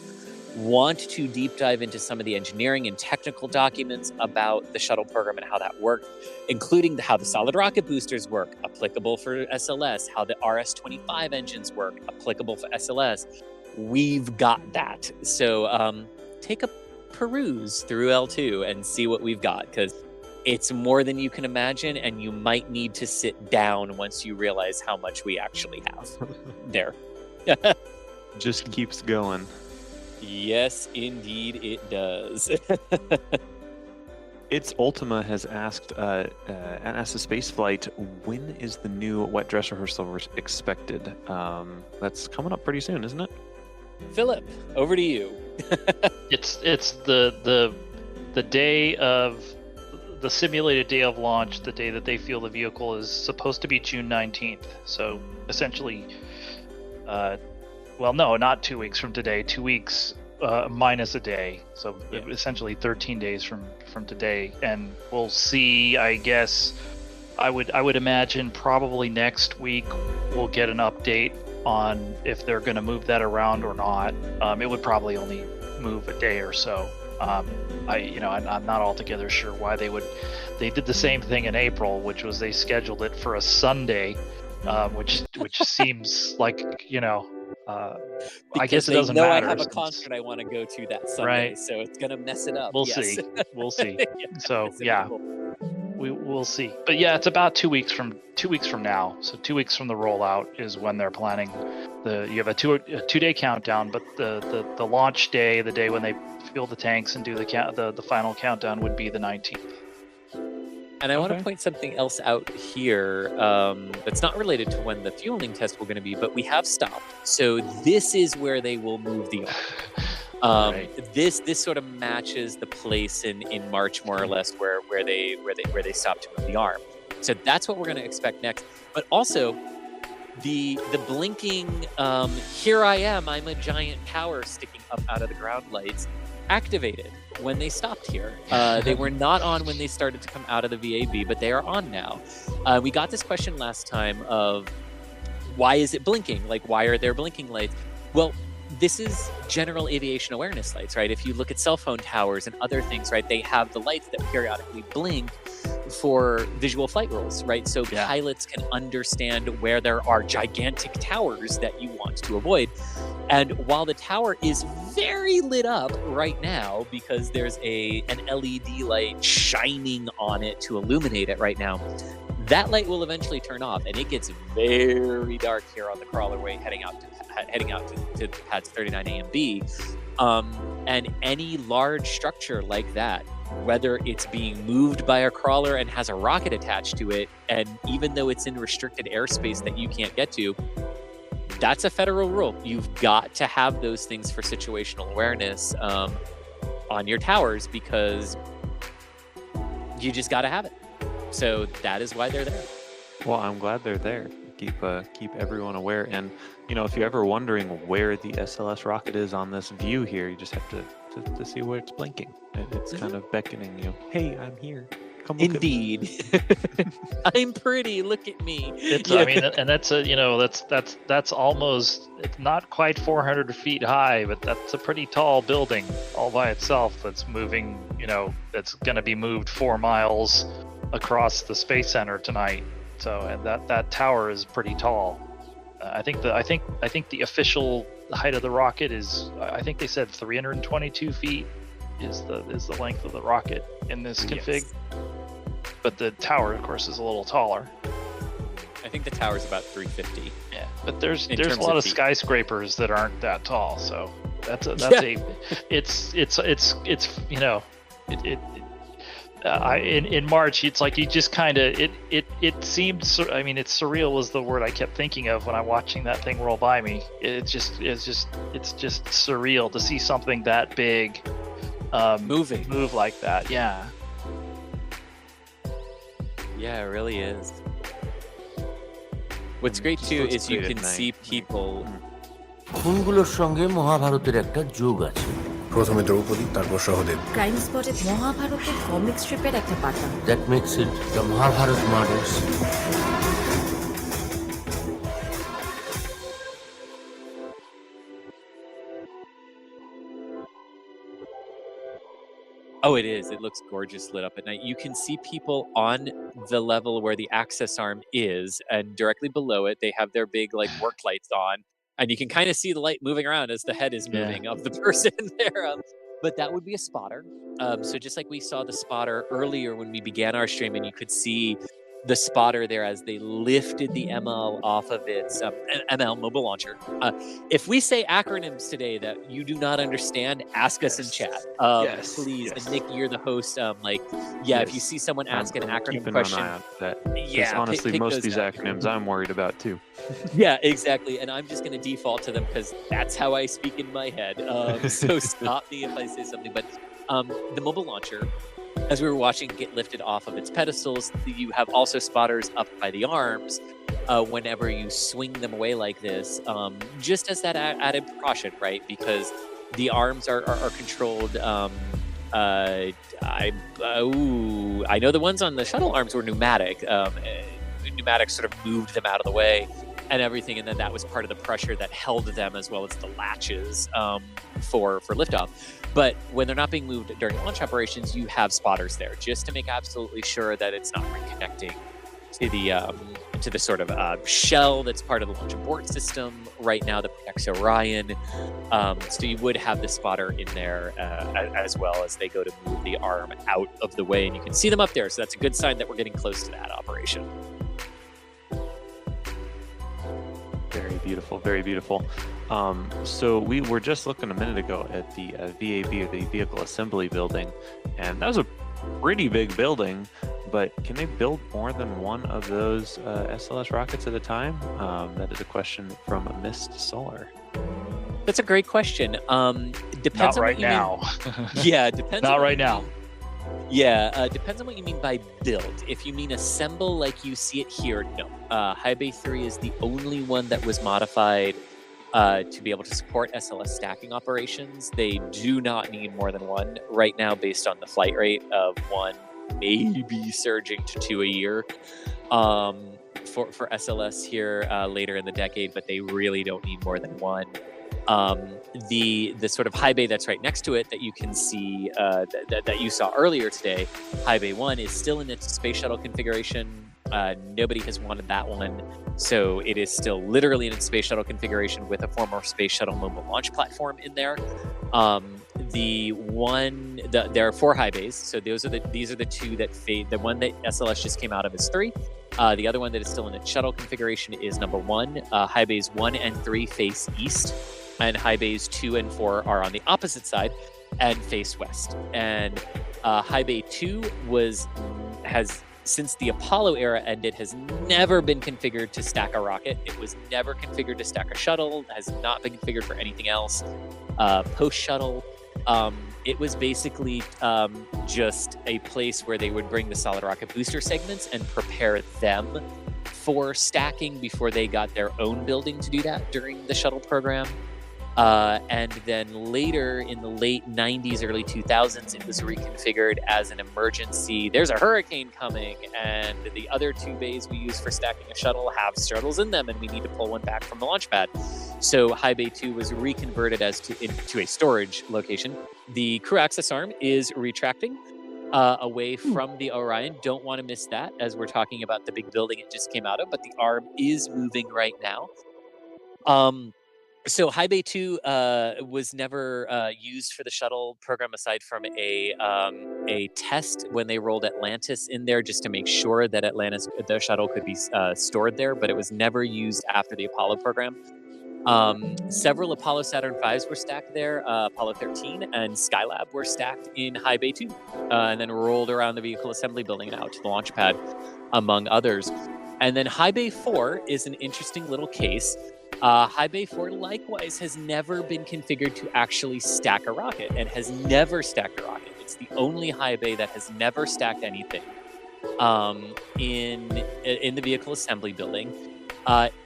want to deep dive into some of the engineering and technical documents about the shuttle program and how that worked, including how the solid rocket boosters work, applicable for SLS, how the RS-25 engines work, applicable for SLS, we've got that. So take a peruse through L2 and see what we've got, because it's more than you can imagine, and you might need to sit down once you realize how much we actually have there. Just keeps going. Yes, indeed it does. Its Ultima has asked at NASA Spaceflight, when is the new wet dress rehearsal expected? That's coming up pretty soon, isn't it? Philip, over to you. It's the day of the simulated day of launch, the day that they feel the vehicle is supposed to be June 19th. So essentially, well, no, not 2 weeks from today. 2 weeks minus a day. So essentially 13 days from today, and we'll see. I guess I would imagine probably next week we'll get an update on if they're going to move that around or not. It would probably only move a day or so. I'm not altogether sure why they did the same thing in April, which was they scheduled it for a Sunday, which seems like, I guess it doesn't matter. I have a concert I want to go to that Sunday, right? So it's gonna mess it up. We'll see. So yeah, we'll see. But yeah, it's about 2 weeks from now. So 2 weeks from the rollout is when they're planning. You have a two-day countdown, but the launch day, the day when they fill the tanks and do the final countdown, would be the 19th. And I want to point something else out here that's not related to when the fueling test will going to be, but we have stopped. So this is where they will move the arm. Right. This sort of matches the place in March, more or less, where they stopped to move the arm. So that's what we're going to expect next. But also the blinking here I am, I'm a giant tower sticking up out of the ground lights, activated when they stopped here. They were not on when they started to come out of the VAB, but they are on now. We got this question last time of why is it blinking? Like, why are there blinking lights? Well, this is general aviation awareness lights, right? If you look at cell phone towers and other things, right, they have the lights that periodically blink for visual flight rules, right? So pilots can understand where there are gigantic towers that you want to avoid. And while the tower is very lit up right now because there's an LED light shining on it to illuminate it right now, that light will eventually turn off, and it gets very dark here on the crawlerway heading out to pads 39A and B. And any large structure like that, whether it's being moved by a crawler and has a rocket attached to it, and even though it's in restricted airspace that you can't get to, that's a federal rule. You've got to have those things for situational awareness on your towers, because you just got to have it. So that is why they're there. Well, I'm glad they're there. Keep everyone aware. And if you're ever wondering where the SLS rocket is on this view here, you just have to see where it's blinking. It's kind of beckoning you. Hey, I'm here. Come look Indeed. at me. I'm pretty. Look at me. I mean, and that's that's almost, it's not quite 400 feet high, but that's a pretty tall building all by itself. That's moving. That's going to be moved 4 miles across the Space Center tonight. So, and that tower is pretty tall. I think the official height of the rocket is, I think they said 322 feet is the length of the rocket in this config. Yes. But the tower, of course, is a little taller. I think the tower is about 350. Yeah, but there's a lot of skyscrapers that aren't that tall, so in March, it's like you just kind of it seemed. I mean, it's surreal was the word I kept thinking of when I'm watching that thing roll by me. It's just surreal to see something that big move like that. Yeah. Yeah, it really is. What's great Just too looks is you great at can night. see people. খুনগুলোর সঙ্গে মহাভারতের একটা যোগ আছে। প্রথমে দ্রৌপদী, তারপর Sahadev. Crime স্পটে মহাভারতের comic স্ট্রিপের একটা পাতা। That makes it the Mahabharat murders. Oh, it is. It looks gorgeous lit up at night. You can see people on the level where the access arm is, and directly below it, they have their big like work lights on, and you can kind of see the light moving around as the head is moving of the person there. But that would be a spotter. So just like we saw the spotter earlier when we began our stream, and you could see the spotter there as they lifted the ML off of its ML mobile launcher. If we say acronyms today that you do not understand, ask us in chat, please. And Nick, you're the host. If you see someone ask an acronym question, an eye on that. Honestly, pick most of these acronyms. acronyms I'm worried about too. Yeah, exactly. And I'm just going to default to them because that's how I speak in my head. So stop me if I say something. But the mobile launcher, as we were watching it get lifted off of its pedestals, you have also spotters up by the arms whenever you swing them away like this, just as that added precaution, right? Because the arms are controlled. I know the ones on the shuttle arms were pneumatic. Pneumatic sort of moved them out of the way and everything, and then that was part of the pressure that held them as well as the latches for liftoff. But when they're not being moved during launch operations, you have spotters there just to make absolutely sure that it's not reconnecting to the sort of shell that's part of the launch abort system right now that protects Orion. So you would have the spotter in there as well as they go to move the arm out of the way, and you can see them up there. So that's a good sign that we're getting close to that operation. Very beautiful, very beautiful. So we were just looking a minute ago at the VAB, or the Vehicle Assembly Building, and that was a pretty big building, but can they build more than one of those SLS rockets at a time? That is a question from Mist Solar. That's a great question. Depends Not on right what you now. mean. Yeah, depends. Not on what right you now. mean. Yeah, depends on what you mean by build. If you mean assemble like you see it here, no. High Bay 3 is the only one that was modified to be able to support SLS stacking operations. They do not need more than one right now based on the flight rate of one, maybe surging to 2 a year for SLS here later in the decade, but they really don't need more than one. The sort of high bay that's right next to it that you can see that you saw earlier today, high bay 1, is still in its space shuttle configuration. Nobody has wanted that one, so it is still literally in its space shuttle configuration with a former space shuttle mobile launch platform in there. There are 4 high bays, so these are the two that fade. The one that SLS just came out of is 3. The other one that is still in its shuttle configuration is number 1. High bays 1 and 3 face east, and high bays 2 and 4 are on the opposite side and face west. And high bay 2 has since the Apollo era ended, has never been configured to stack a rocket. It was never configured to stack a shuttle, has not been configured for anything else. Post-shuttle, it was basically just a place where they would bring the solid rocket booster segments and prepare them for stacking before they got their own building to do that during the shuttle program. And then later in the late 90s, early 2000s, it was reconfigured as an emergency. There's a hurricane coming, and the other 2 bays we use for stacking a shuttle have shuttles in them, and we need to pull one back from the launch pad. So High Bay 2 was reconverted into a storage location. The crew access arm is retracting away from the Orion. Don't want to miss that as we're talking about the big building it just came out of, but the arm is moving right now. So High Bay 2 was never used for the shuttle program aside from a test when they rolled Atlantis in there just to make sure that the shuttle could be stored there, but it was never used after the Apollo program. Several Apollo Saturn V's were stacked there. Apollo 13 and Skylab were stacked in High Bay 2, and then rolled around the vehicle assembly building and out to the launch pad, among others. And then High Bay 4 is an interesting little case. High Bay 4 likewise has never been configured to actually stack a rocket, and has never stacked a rocket. It's the only high bay that has never stacked anything in the vehicle assembly building.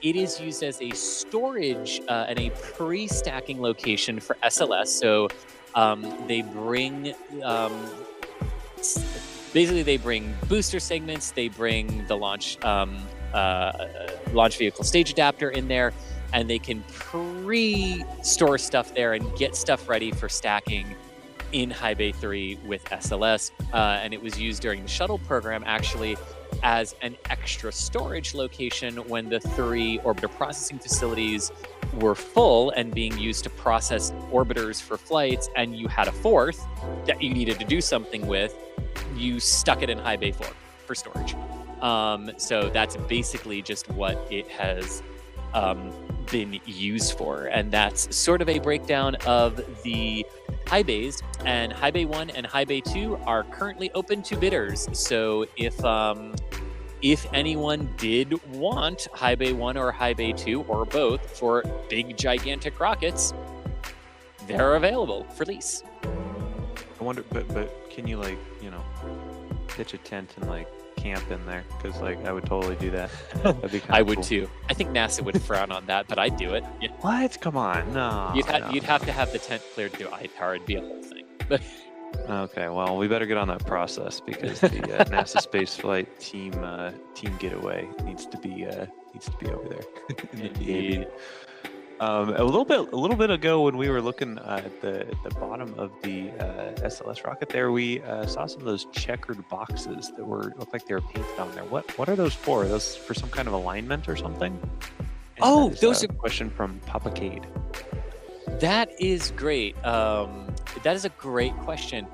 It is used as a storage and a pre-stacking location for SLS. So they bring basically they bring booster segments, they bring the launch vehicle stage adapter in there, and they can pre-store stuff there and get stuff ready for stacking in High Bay 3 with SLS. And it was used during the shuttle program actually as an extra storage location when the 3 orbiter processing facilities were full and being used to process orbiters for flights, and you had a 4th that you needed to do something with. You stuck it in High Bay 4 for storage. So that's basically just what it has been used for. And that's sort of a breakdown of the high bays. And High Bay 1 and High Bay 2 are currently open to bidders. So if anyone did want High Bay 1 or High Bay 2 or both for big gigantic rockets, they're available for lease. I wonder, but can you pitch a tent and camp in there? Because I would totally do that. That'd be I would cool. too. I think NASA would frown on that, but I'd do it. Yeah. What? Come on, no. You'd have to have the tent cleared through ITAR. It'd be a whole thing. But Okay, well, we better get on that process because the NASA Spaceflight team getaway needs to be over there. In the Indeed. A little bit ago, when we were looking at the bottom of the SLS rocket, there we saw some of those checkered boxes that looked like they were painted on there. What are those for? Are those for some kind of alignment or something? And Oh, that is those a are question from Papa Cade. That is great. That is a great question.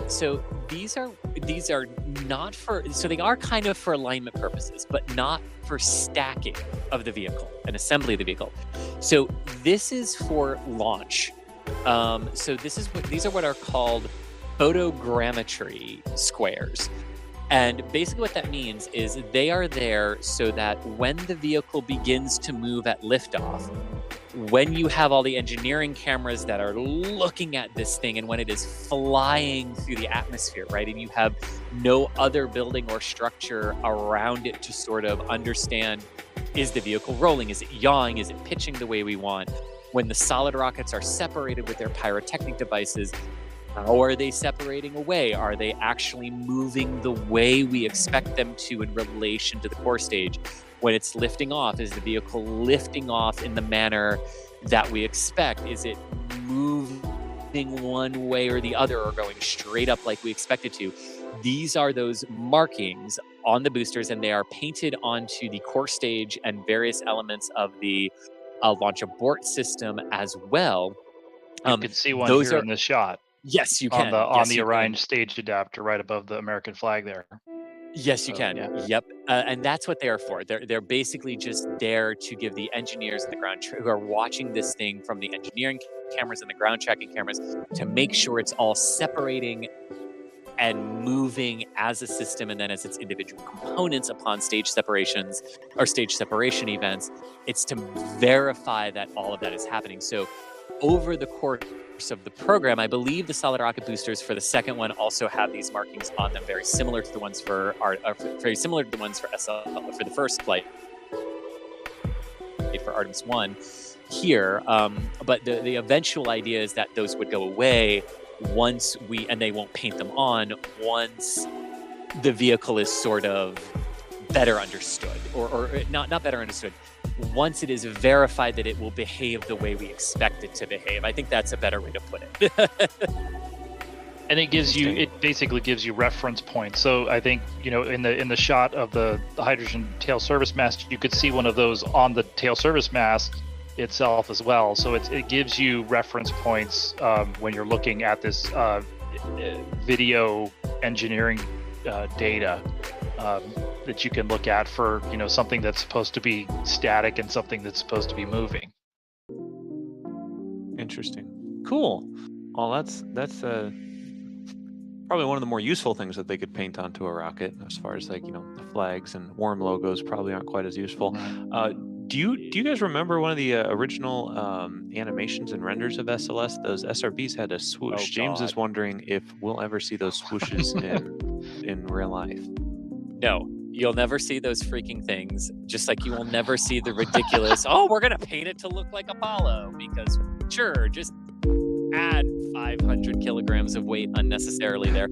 So these are not for, so they are kind of for alignment purposes, but not for stacking of the vehicle and assembly of the vehicle. So this is for launch. So these are what are called photogrammetry squares. And basically what that means is they are there so that when the vehicle begins to move at liftoff, when you have all the engineering cameras that are looking at this thing and when it is flying through the atmosphere, right? And you have no other building or structure around it to sort of understand, is the vehicle rolling? Is it yawing? Is it pitching the way we want? When the solid rockets are separated with their pyrotechnic devices, how are they separating away? Are they actually moving the way we expect them to in relation to the core stage? When it's lifting off, is the vehicle lifting off in the manner that we expect? Is it moving one way or the other or going straight up like we expect it to? These are those markings on the boosters, and they are painted onto the core stage and various elements of the launch abort system as well. You can see one those here are- in this shot Yes, you can. on Yes, the you Orion can. stage adapter right above the American flag there. Yes, you So, can. yeah. Yep. And that's what they are for. They're basically just there to give the engineers and the ground who are watching this thing from the engineering cameras and the ground tracking cameras to make sure it's all separating and moving as a system, and then as its individual components upon stage separations or stage separation events. It's to verify that all of that is happening. So over the course of the program, I believe the solid rocket boosters for the second one also have these markings on them, very similar to the ones for SL for the first flight for Artemis 1 here. But the eventual idea is that those would go away once and they won't paint them on once the vehicle is sort of better understood, or not better understood. Once it is verified that it will behave the way we expect it to behave. I think that's a better way to put it. And it basically gives you reference points. So I think, in the shot of the hydrogen tail service mast, you could see one of those on the tail service mast itself as well. So it gives you reference points when you're looking at this video engineering data that you can look at for something that's supposed to be static and something that's supposed to be moving. Interesting. Cool. Well, that's probably one of the more useful things that they could paint onto a rocket, as far as like, the flags and worm logos probably aren't quite as useful. Do you guys remember one of the original animations and renders of SLS? Those SRBs had a swoosh. Oh, James is God. wondering if we'll ever see those swooshes in real life. No, you'll never see those freaking things. Just like you will never see the ridiculous, oh, we're going to paint it to look like Apollo, because sure, just add 500 kilograms of weight unnecessarily there.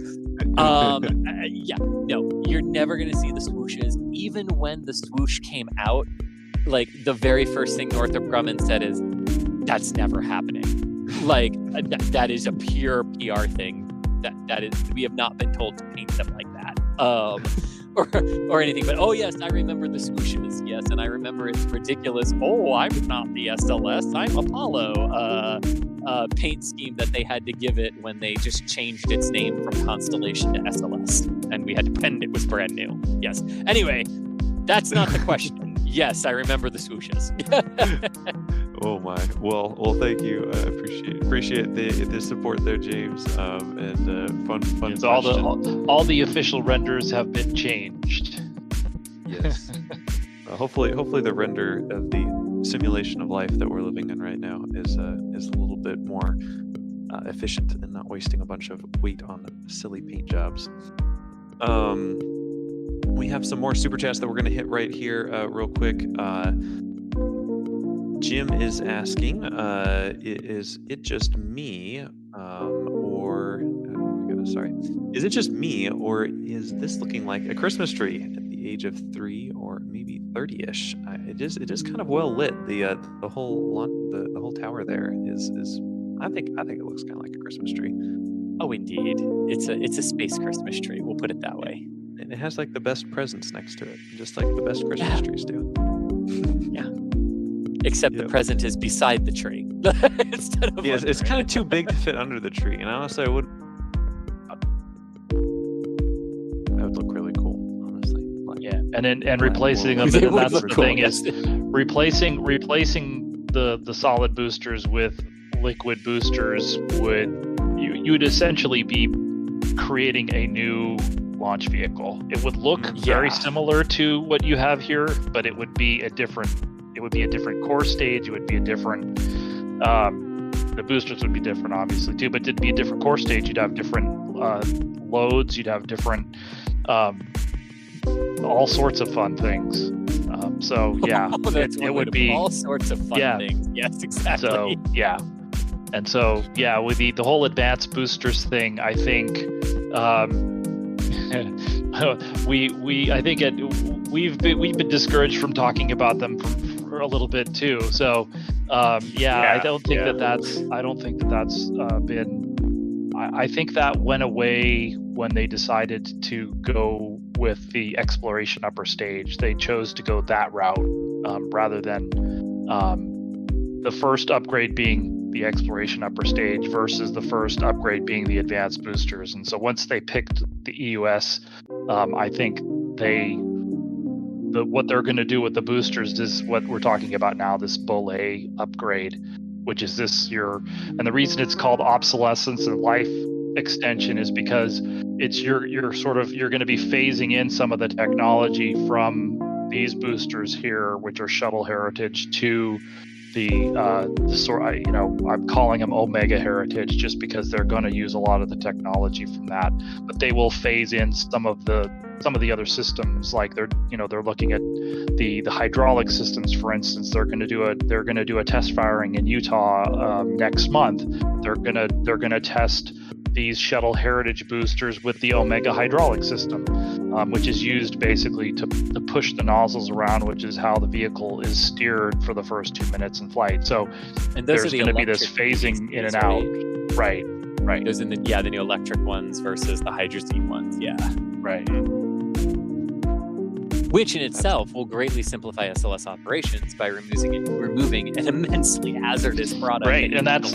Yeah, no, you're never going to see the swooshes. Even when the swoosh came out, like the very first thing Northrop Grumman said is, that's never happening. Like that is a pure PR thing. That is, we have not been told to paint them like that. Or anything, but oh yes, I remember the swooshes. Yes, and I remember it's ridiculous. Oh, I'm not the SLS, I'm Apollo. Paint scheme that they had to give it when they just changed its name from Constellation to SLS, and we had to pretend it was brand new. Yes. Anyway, that's not the question. Yes, I remember the swooshes. Oh my! Well, thank you. Appreciate the support there, James. And fun. It's all the official renders have been changed. Yes. Hopefully the render of the simulation of life that we're living in right now is a little bit more efficient and not wasting a bunch of weight on silly paint jobs. We have some more super chats that we're going to hit right here real quick. Jim is asking, is it just me, is it just me, or is this looking like a Christmas tree at the age of 3 or maybe 30-ish? It is kind of well lit. The whole tower there is I think it looks kind of like a Christmas tree. Oh, indeed, it's a space Christmas tree. We'll put it that way. And it has like the best presents next to it, just like the best Christmas trees do. Yeah. Except the present is beside the tree. Instead of it's kind of too big to fit under the tree. And honestly, that would look really cool, honestly. Yeah, and replacing them. And that's the thing is replacing the solid boosters with liquid boosters you'd essentially be creating a new launch vehicle. It would look very similar to what you have here, but it would be a different core stage. It would be a different the boosters would be different obviously too, but it'd be a different core stage. You'd have different loads, you'd have different all sorts of fun things. So yeah, it would be all sorts of fun things. Yes, exactly. So yeah. And so yeah, with the whole advanced boosters thing, I think we've been discouraged from talking about them for a little bit too. So I don't think that's been. I think that went away when they decided to go with the exploration upper stage. They chose to go that route rather than the first upgrade being the exploration upper stage versus the first upgrade being the advanced boosters. And so once they picked the EUS, I think what they're going to do with the boosters is what we're talking about now, this Bull A upgrade, which is and the reason it's called obsolescence and life extension is because it's you're going to be phasing in some of the technology from these boosters here, which are shuttle heritage, to I'm calling them Omega heritage just because they're going to use a lot of the technology from that, but they will phase in some of the other systems. Like they're looking at the hydraulic systems, for instance. They're going to do a test firing in Utah next month. They're going to test these shuttle heritage boosters with the Omega hydraulic system, which is used basically to push the nozzles around, which is how the vehicle is steered for the first 2 minutes in flight. So there's going to be this phasing in and out. Right. Those in the new electric ones versus the hydrazine ones. Yeah. Right. which in itself will greatly simplify SLS operations by removing an immensely hazardous product. Right, and that's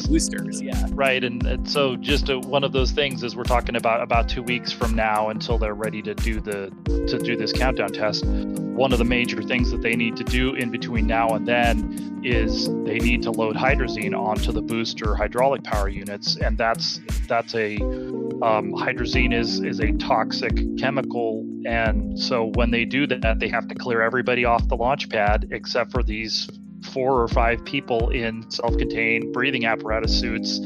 boosters. Yeah, right, and so just one of those things is we're talking about 2 weeks from now until they're ready to do this countdown test. One of the major things that they need to do in between now and then is they need to load hydrazine onto the booster hydraulic power units, and that's a hydrazine is a toxic chemical, and so when they do that, they have to clear everybody off the launch pad except for these 4 or 5 people in self-contained breathing apparatus suits,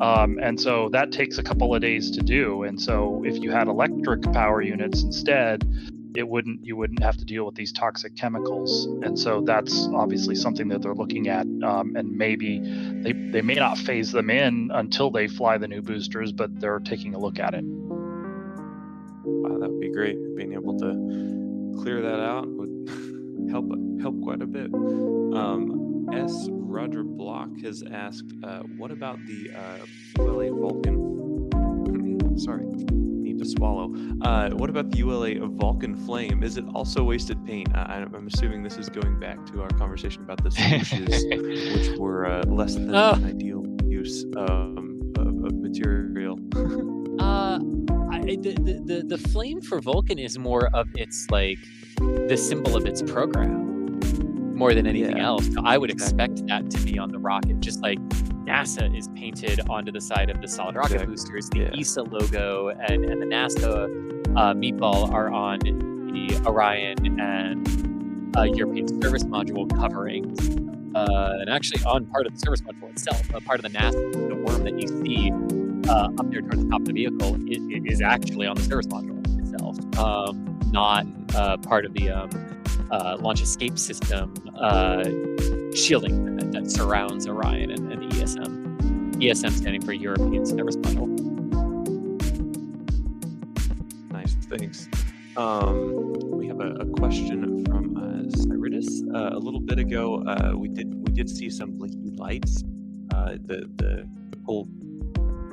and so that takes a couple of days to do. And so if you had electric power units instead, you wouldn't have to deal with these toxic chemicals. And so that's obviously something that they're looking at, and maybe they may not phase them in until they fly the new boosters, but they're taking a look at it. Wow, that would be great. Being able to clear that out would help quite a bit. S. Roger Block has asked, what about the ULA Vulcan? Sorry, need to swallow. What about the ULA Vulcan Flame? Is it also wasted paint? I'm assuming this is going back to our conversation about the swooshes, which were less than an ideal use of material. The flame for Vulcan is more of its like the symbol of its program more than anything else. So I would expect that to be on the rocket, just like NASA is painted onto the side of the solid rocket boosters. The ESA logo and the NASA meatball are on the Orion and European service module coverings, and actually on part of the service module itself. Part of the NASA, the worm that you see up there towards the top of the vehicle, it is actually on the service module itself, not part of the launch escape system shielding that surrounds Orion and the ESM. ESM standing for European Service Module. Nice, thanks. We have a question from Cyrus. A little bit ago, we did see some blinky lights. The whole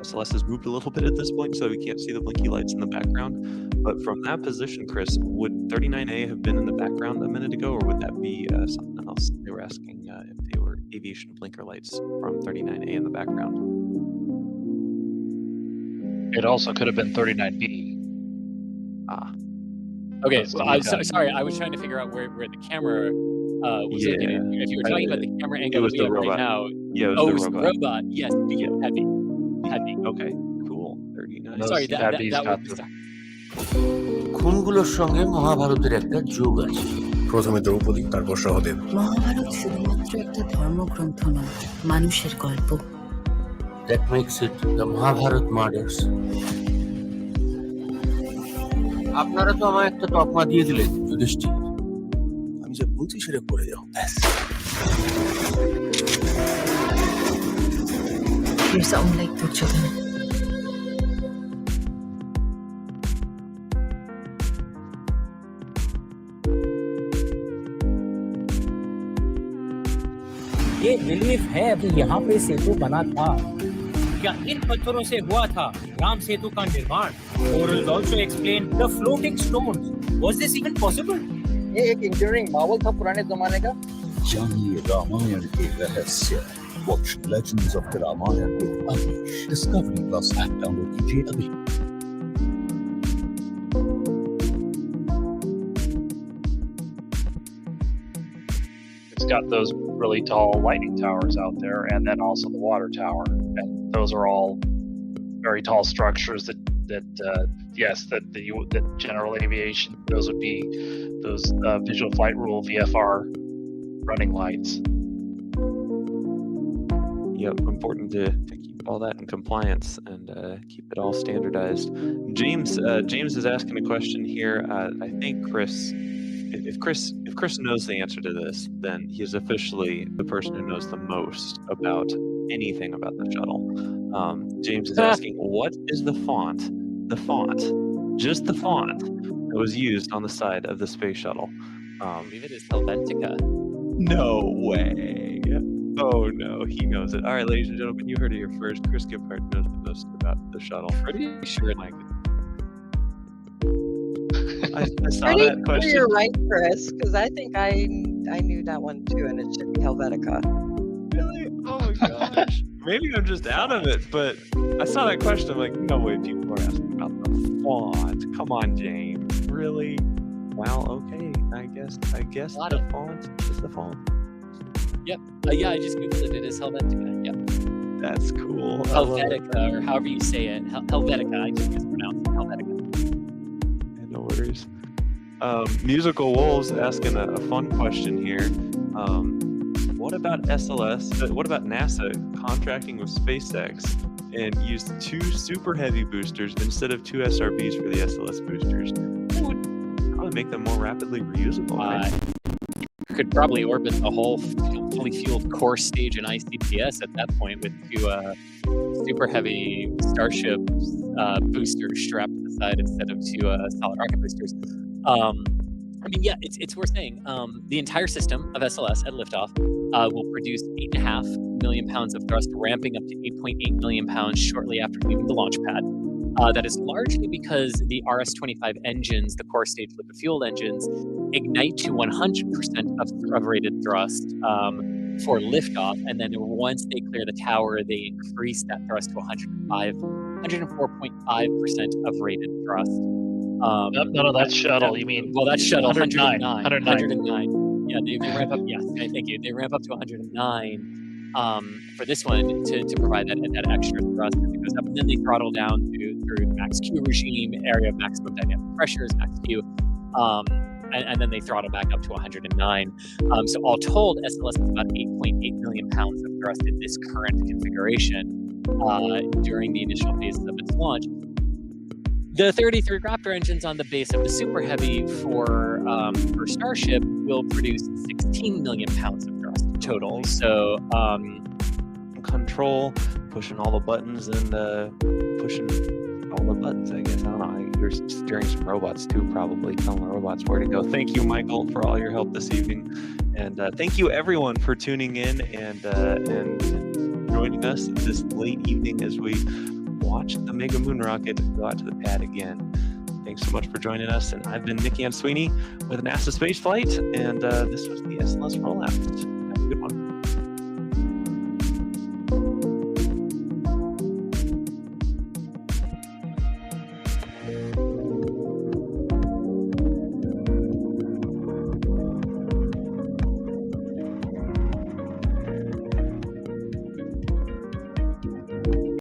SLS has moved a little bit at this point, so we can't see the blinky lights in the background. But from that position, Chris, would 39A have been in the background a minute ago, or would that be something else? They were asking if they were aviation blinker lights from 39A in the background. It also could have been 39B. Okay, well, sorry, I was trying to figure out where the camera was looking. If you were talking about the camera angle that we have right now, it was the robot. Yes, heavy. Okay, cool. 39. Sorry, that was খুনগুলোর সঙ্গে মহাভারতের একটা যোগ আছে। প্রথমে দ্রৌপদী, তারপর সহদেব। মহাভারত শুধুমাত্র একটা ধর্মগ্রন্থ নয়, মানুষের গল্প। That makes it the Mahabharat murders. আপনারা তো আমায় একটা তকমা দিয়ে দিলেন, যুধিষ্ঠির। আমি যা বলছি সেটা করে যাও। Here's unlike Duryodhana. ये बिलीफ है कि यहाँ पे सेतु बना था, क्या इन पत्थरों से हुआ था राम सेतु का निर्माण? Orals also explain the floating stones. Was this even possible? ये एक इंजीनियरिंग मार्वल था पुराने जमाने का। जानिए रामायण के रहस्य। Watch Legends of the Ramayana with Anish. Discovery Plus app download कीजिए अभी। It's got those really tall lighting towers out there, and then also the water tower, and those are all very tall structures that general aviation, those would be those visual flight rule VFR running lights. Yep, important to keep all that in compliance and keep it all standardized. James is asking a question here. I think if Chris knows the answer to this, then he is officially the person who knows the most about anything about the shuttle. James is asking, what is the font, just the font that was used on the side of the space shuttle? I believe it is Helvetica. No way. Oh no, he knows it. All right, ladies and gentlemen, you heard it here first. Chris Gibbhart knows the most about the shuttle. Pretty sure, like, I I saw Pretty that sure question. you're right, Chris, because I think I knew that one too, and it should be Helvetica. Really? Oh my gosh. Maybe I'm just out of it, but I saw that question. I'm like, no way people are asking about the font. Come on, James. Really? Well, okay. I guess the font is the font. Yep. Yeah, I just googled it. It is Helvetica. Yep. That's cool. I love it. Helvetica, or however you say it. Helvetica. I just mispronounced it. Helvetica. No worries. Musical Wolves asking a fun question here. What about SLS? What about NASA contracting with SpaceX and used 2 super heavy boosters instead of 2 SRBs for the SLS boosters? That would probably make them more rapidly reusable, right? Could probably orbit the whole fully fueled core stage in ICPS at that point with 2 super heavy Starship boosters strapped to the side instead of 2 solid rocket boosters. I mean, yeah, it's worth saying. The entire system of SLS at liftoff will produce 8.5 million pounds of thrust, ramping up to 8.8 million pounds shortly after leaving the launch pad. That is largely because the RS-25 engines, the core stage liquid fueled engines, ignite to 100% of rated thrust for liftoff, and then once they clear the tower, they increase that thrust to 104.5% of rated thrust. No, that's shuttle. You mean? Well, that's shuttle 109. Yeah, they ramp up. Yes, thank you. They ramp up to 109 for this one to provide that extra thrust as it goes up, and then they throttle down through the max Q regime, area of maximum dynamic pressures, max Q, and then they throttle back up to 109. So all told, SLS is about 8.8 million pounds of thrust in this current configuration during the initial phases of its launch. The 33 Raptor engines on the base of the Super Heavy for Starship will produce 16 million pounds of thrust total. So control, pushing all the buttons and pushing all the buttons, I guess. I don't know. You're steering some robots too, probably telling the robots where to go. Thank you, Michael, for all your help this evening. And thank you, everyone, for tuning in and joining us this late evening as we watch the Mega Moon rocket go out to the pad again. Thanks so much for joining us. And I've been Nick Sweeney with NASA Spaceflight, and this was the SLS rollout. Have a good one.